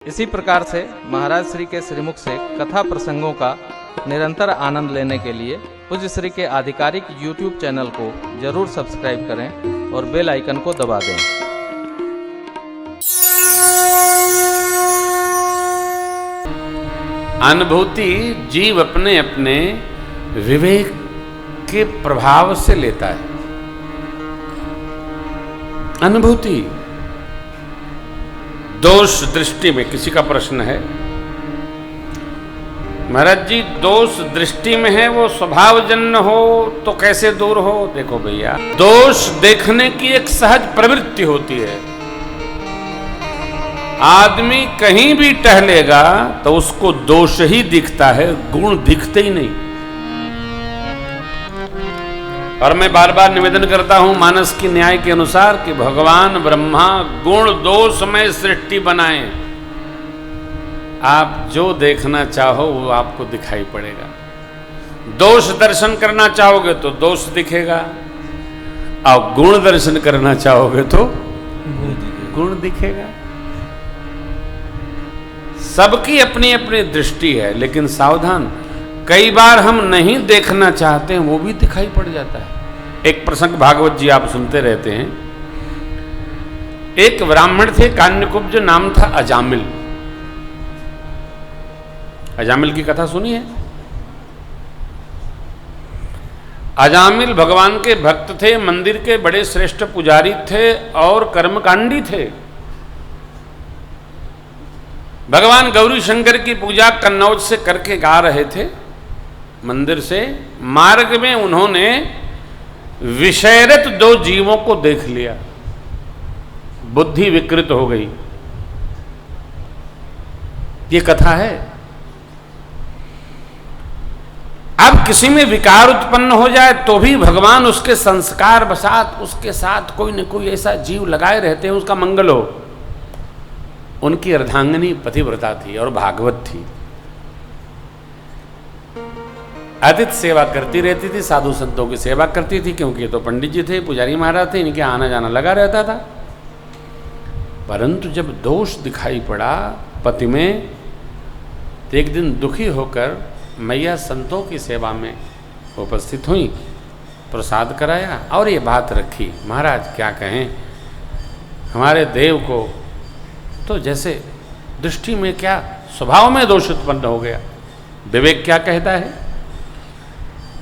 इसी प्रकार से महाराज श्री के श्रीमुख से कथा प्रसंगों का निरंतर आनंद लेने के लिए पूज्य श्री के आधिकारिक YouTube चैनल को जरूर सब्सक्राइब करें और बेल आइकन को दबा दें। अनुभूति जीव अपने अपने विवेक के प्रभाव से लेता है। अनुभूति दोष दृष्टि में, किसी का प्रश्न है महाराज जी दोष दृष्टि में है, वो स्वभावजन्य हो तो कैसे दूर हो? देखो भैया, दोष देखने की एक सहज प्रवृत्ति होती है। आदमी कहीं भी टहलेगा तो उसको दोष ही दिखता है, गुण दिखते ही नहीं। और मैं बार बार निवेदन करता हूं मानस की न्याय के अनुसार कि भगवान ब्रह्मा गुण दोष में सृष्टि बनाए। आप जो देखना चाहो वो आपको दिखाई पड़ेगा। दोष दर्शन करना चाहोगे तो दोष दिखेगा, और गुण दर्शन करना चाहोगे तो गुण दिखेगा। सबकी अपनी अपनी दृष्टि है, लेकिन सावधान, कई बार हम नहीं देखना चाहते हैं वो भी दिखाई पड़ जाता है। एक प्रसंग भागवत जी आप सुनते रहते हैं। एक ब्राह्मण थे, कान्यकुब्ज नाम था अजामिल। अजामिल की कथा सुनी है? अजामिल भगवान के भक्त थे, मंदिर के बड़े श्रेष्ठ पुजारी थे और कर्मकांडी थे। भगवान गौरी शंकर की पूजा कन्नौज से करके गा रहे थे मंदिर से। मार्ग में उन्होंने विषयरत दो जीवों को देख लिया, बुद्धि विकृत हो गई। ये कथा है। अब किसी में विकार उत्पन्न हो जाए तो भी भगवान उसके संस्कार बसात उसके साथ कोई न कोई ऐसा जीव लगाए रहते हैं उसका मंगल हो। उनकी अर्धांगिनी पतिव्रता थी और भागवत थी। आदित्य सेवा करती रहती थी, साधु संतों की सेवा करती थी, क्योंकि ये तो पंडित जी थे, पुजारी महाराज थे, इनके आना जाना लगा रहता था। परंतु जब दोष दिखाई पड़ा पति में, तो एक दिन दुखी होकर मैया संतों की सेवा में उपस्थित हुई, प्रसाद कराया और ये बात रखी, महाराज क्या कहें, हमारे देव को तो जैसे दृष्टि में क्या स्वभाव में दोष उत्पन्न हो गया। विवेक क्या कहता है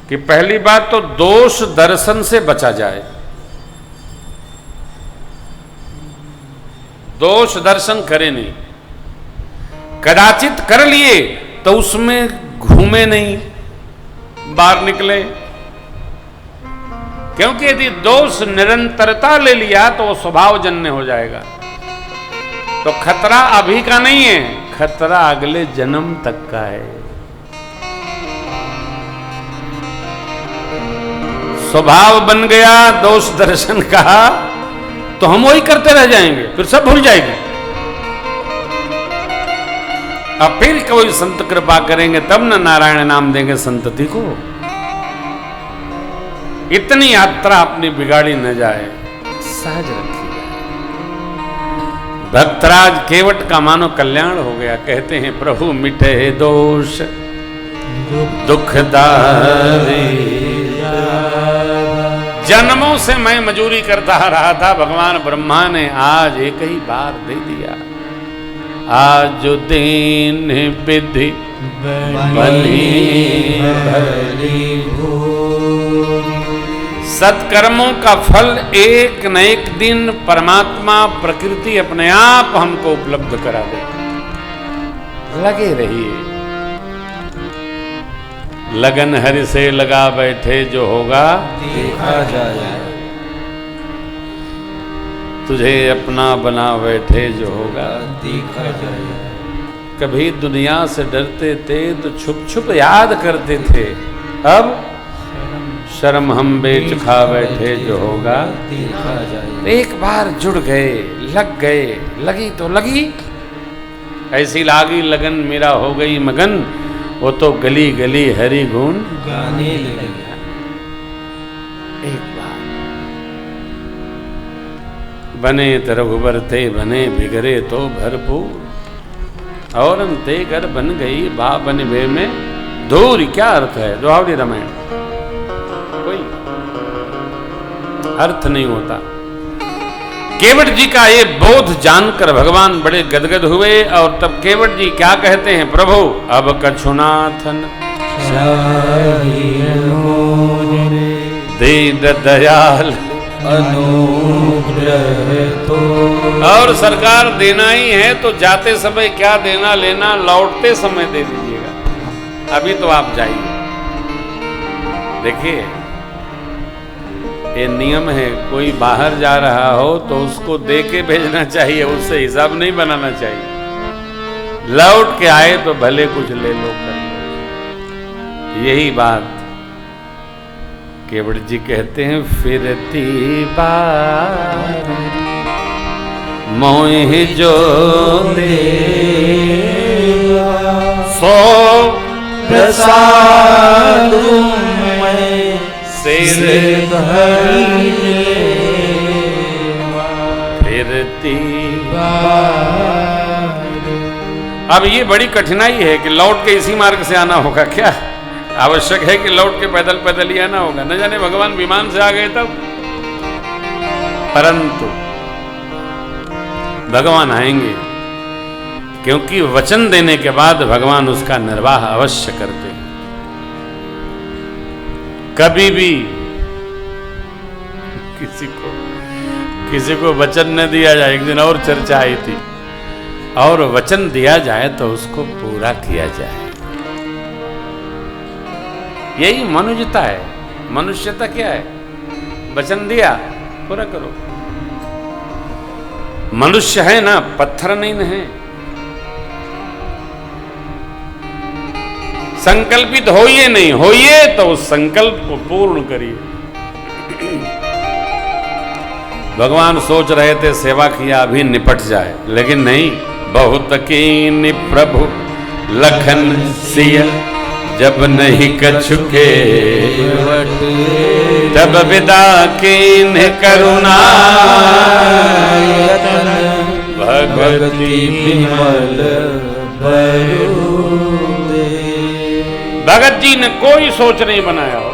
कि पहली बात तो दोष दर्शन से बचा जाए। दोष दर्शन करे नहीं, कदाचित कर लिए तो उसमें घूमे नहीं, बाहर निकले। क्योंकि यदि दोष निरंतरता ले लिया तो वो स्वभावजन्य हो जाएगा। तो खतरा अभी का नहीं है, खतरा अगले जन्म तक का है। स्वभाव बन गया दोष दर्शन का तो हम वही करते रह जाएंगे, फिर सब भूल जाएंगे। अब फिर कोई संत कृपा करेंगे तब न नारायण नाम देंगे संतति को। इतनी यात्रा अपनी बिगाड़ी न जाए, सहज रखी जाए। भक्तराज केवट का मानो कल्याण हो गया। कहते हैं प्रभु मिटे दोष दुखदारी, जन्मों से मैं मजूरी करता रहा था, भगवान ब्रह्मा ने आज एक ही बार दे दिया। आज जो दीन विधि बलि सत्कर्मों का फल एक न एक दिन परमात्मा प्रकृति अपने आप हमको उपलब्ध करा दे। लगे रहिए, लगन हरि से लगा बैठे, जो होगा देखा जाए। तुझे अपना बना बैठे, जो होगा देखा जाए। कभी दुनिया से डरते थे तो छुप छुप याद करते थे, अब शर्म हम बेच खा बैठे, जो होगा देखा जाए। एक बार जुड़ गए, लग गए, लगी तो लगी, ऐसी लागी लगन मेरा हो गई मगन, वो तो गली गली हरि गुण गाने लगे। एक बार बने तो रघुबर थे, बने बिगड़े तो भरपूर। और अंते घर बन गई भा बन भे में दूर। क्या अर्थ है दोहावली रामायण? कोई अर्थ नहीं होता। केवट जी का ये बोध जानकर भगवान बड़े गदगद हुए और तब केवट जी क्या कहते हैं, प्रभु अब कछुनाथन दीन दयाल अनुग्रह तो। और सरकार देना ही है तो जाते समय क्या देना लेना लौटते समय दे दीजिएगा, अभी तो आप जाइए। देखिए ये नियम है, कोई बाहर जा रहा हो तो उसको दे के भेजना चाहिए, उससे हिसाब नहीं बनाना चाहिए। लौट के आए तो भले कुछ ले लो कर लो। यही बात केवट जी कहते हैं, फिरती बार मोह जो दे सो प्रसाद सिर धरि फिरती अब ये बड़ी कठिनाई है कि लौट के इसी मार्ग से आना होगा क्या? आवश्यक है कि लौट के पैदल पैदल ही आना होगा? न जाने भगवान विमान से आ गए तब। परंतु भगवान आएंगे, क्योंकि वचन देने के बाद भगवान उसका निर्वाह अवश्य करते हैं। कभी भी किसी को वचन न दिया जाए, एक दिन और चर्चा आई थी, और वचन दिया जाए तो उसको पूरा किया जाए। यही मनुष्यता है। मनुष्यता क्या है? वचन दिया पूरा करो। मनुष्य है ना, पत्थर नहीं है। संकल्पित होइए नहीं, होइए तो उस संकल्प को पूर्ण करिए। भगवान सोच रहे थे सेवा किया अभी निपट जाए, लेकिन नहीं। बहुत कीन प्रभु लखन सिय जब नहीं कछुके तब विदा कीन करुणा भगति विमल भगत जी ने कोई सोच नहीं बनाया हो,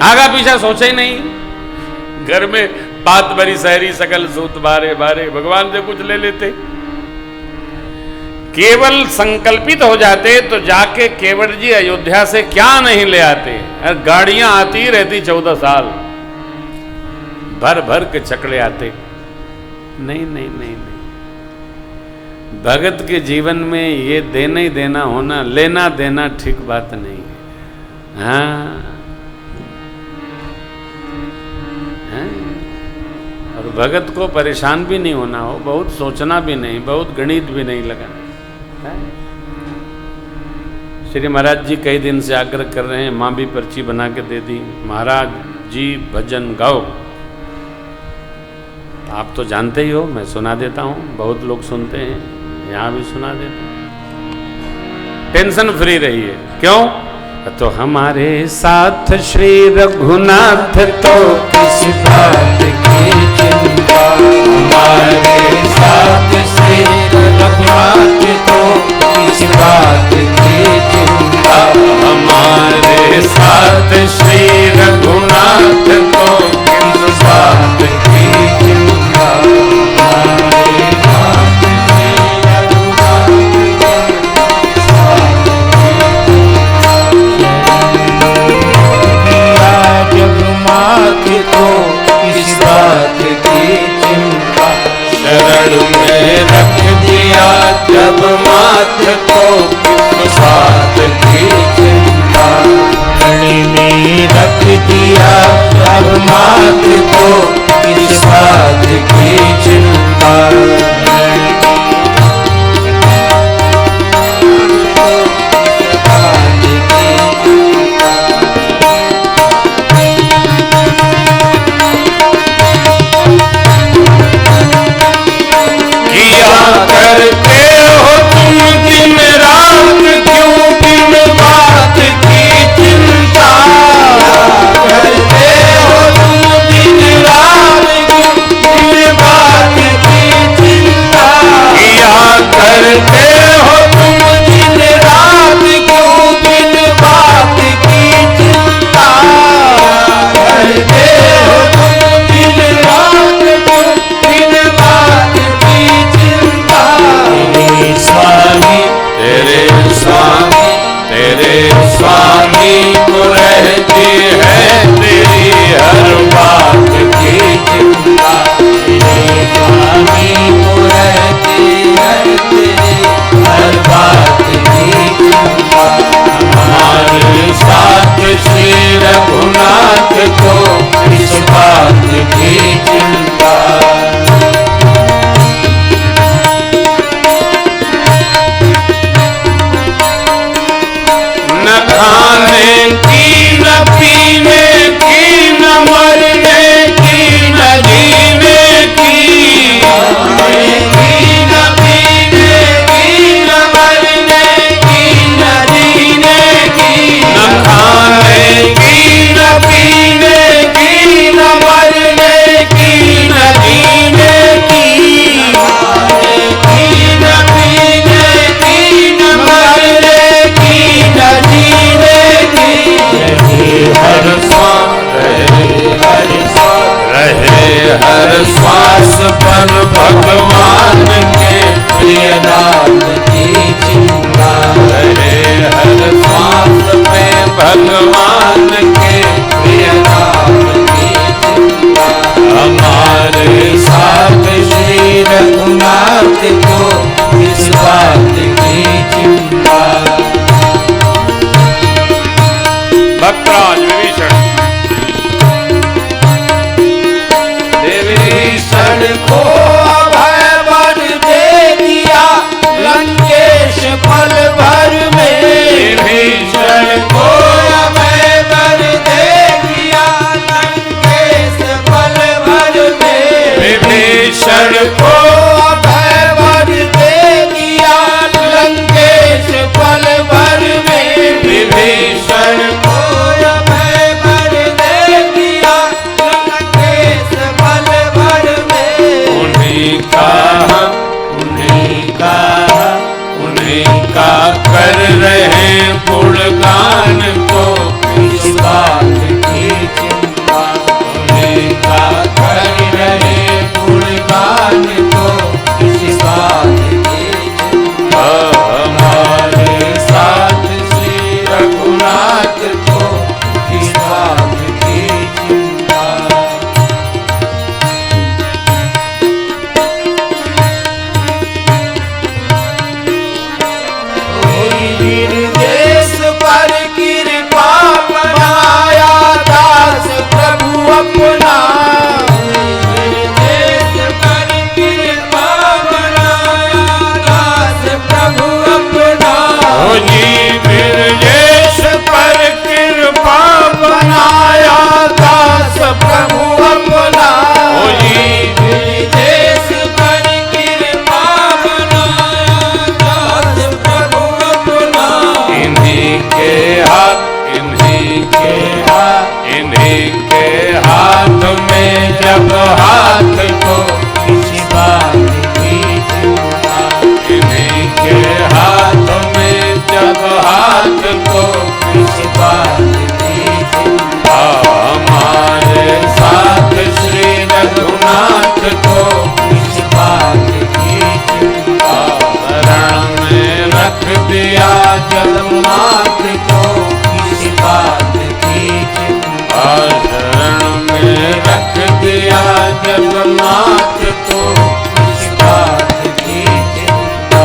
आगा पीछा सोचा ही नहीं। घर में बात भरी सहरी सकल सूत बारे बारे, भगवान से कुछ ले लेते। केवल संकल्पित हो जाते तो जाके केवट जी अयोध्या से क्या नहीं ले आते। गाड़ियां आती रहती 14 साल, भर भर के छकड़े आते। नहीं नहीं नहीं नहीं, भगत के जीवन में ये देना ही देना होना, लेना देना ठीक बात नहीं है। हाँ, और भगत को परेशान भी नहीं होना हो, बहुत सोचना भी नहीं, बहुत गणित भी नहीं लगाना। श्री महाराज जी कई दिन से आग्रह कर रहे हैं, माँ भी पर्ची बना के दे दी, महाराज जी भजन गाओ। आप तो जानते ही हो, मैं सुना देता हूँ, बहुत लोग सुनते हैं, यहाँ भी सुना देता हूँ। टेंशन फ्री रहिए। क्यों? तो हमारे साथ श्री रघुनाथ तो किस बात की चिंता, हमारे साथ श्री रघुनाथ तो किस बात की चिंता, हमारे साथ श्री रघुनाथ तो किस बात की चिंता, हमारे साथ श्री रघुनाथ तो किस बात की चिंता, शरण में रख दिया जब माथ तो किस बात की चिंता, शरण में रख दिया जब माथ तो किस बात की चिंता। करते हो तुम दिन रात, क्यों बिन बात की चिंता, करते हो तुम दिन रात, क्यों बिन बात भगवान के प्रिय नाम की चिंता, रहे हर सांस में भगवान के प्रिय नाम की चिंता। हमारे साथ श्री रघुनाथ को इस बात की चिंता। भक्तराज विभीषण विभीषण को अभय वर दे दिया लंकेश पल भर में। विभीषण को अभय वर दे दिया लंकेश पल भर में। विभीषण को अभय वर दे दिया लंकेश पल भर में। विभीषण को अभय वर दे दिया लंकेश पल भर में। उन्हीं का कर रहे गुणगान को इस बात की चिंता। उन्हीं का कर रहे गुणगान को इस बात की चिंता। हमारे साथ श्री रघुनाथ को इस बात की चिंता। निर्देश पर कृपा बनाया दास प्रभु अपना। निर्देश पर कृपा बनाया दास प्रभु अपना। ओ जी निर्देश पर कृपा बनाया दास प्रभु अपना। ओ जी निर्देश पर कृपा बनाया दास प्रभु अपना। इन्हीं के हाथ में जब हाथ को किसी बात की चिंता। इन्हीं के हाथ में जब हाथ को किसी बात की चिंता। हमारे साथ श्री रघुनाथ को किसी बात की चिंता। शरण में रख दिया जगन्नाथ को किसी बात की चिंता। शरण में रख दिया जगन्नाथ को किसी बात की चिंता।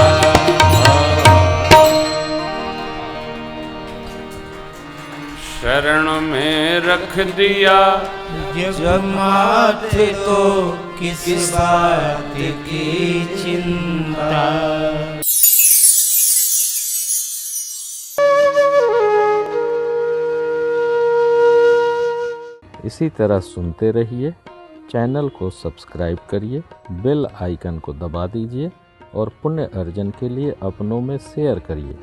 शरण में रख दिया जगन्नाथ को किसी बात की चिंता। इसी तरह सुनते रहिए। चैनल को सब्सक्राइब करिए, बेल आइकन को दबा दीजिए और पुण्य अर्जन के लिए अपनों में शेयर करिए।